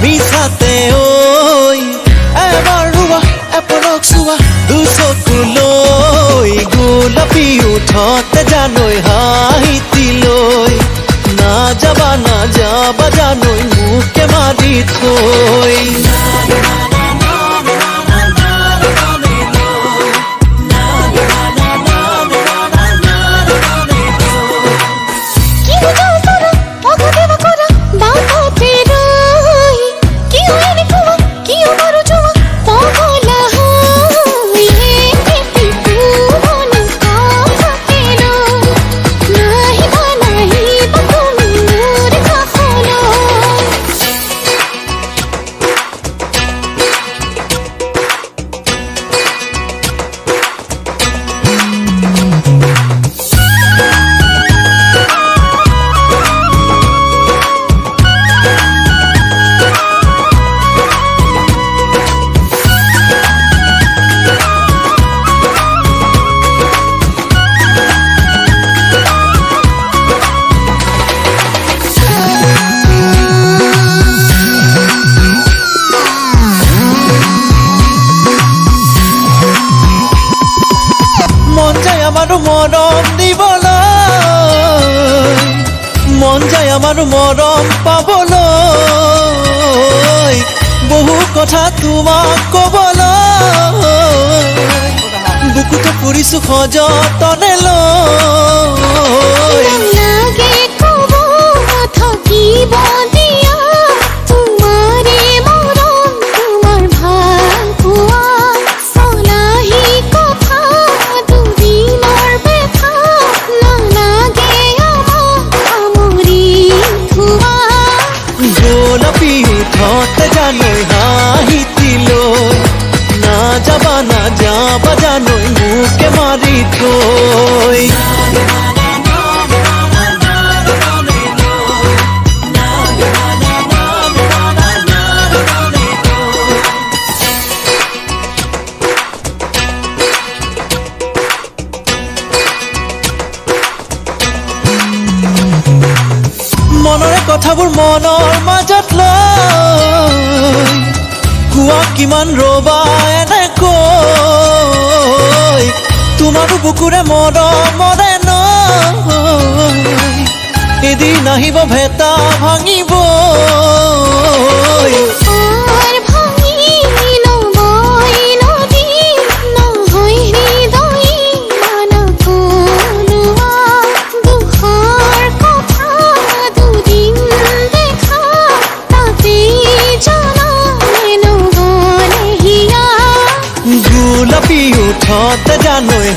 মিছাতে ঐ এবাৰ ৰুৱা এপলক চোৱা দুচকুলৈ গোলাপী উঠতে জানৈ হাঁহিতিলৈ না যাবা জানৈ মোকে মাৰি থৈ মৰম দিবলৈ মন যায় আমাৰ মৰম পাবলৈ বহু কথা তোমাক ক'বলৈ বুকুতে ফুৰিছো সযতনে লৈ লাগে ক'ব থাকিব দিয়া তোমাৰে মৰম তোমাৰ ভাল পোৱা চলাহি কথা দুদিনৰ বেথা নালাগে আমাক আমৰি থোৱা গোলাপী উঠতে জানৈ হাঁহিতিলৈ না যাবা জানৈ মোকে মাৰি থৈ মনৰে কথাবোৰ মনৰ মাজত লৈ কোৱা কিমান ৰবা এনেকৈ তোমাৰো বুকুৰে মৰমৰে নৈ এদিন আহিব ভেটা ভাঙিব গোলাপী উঠতে জানৈ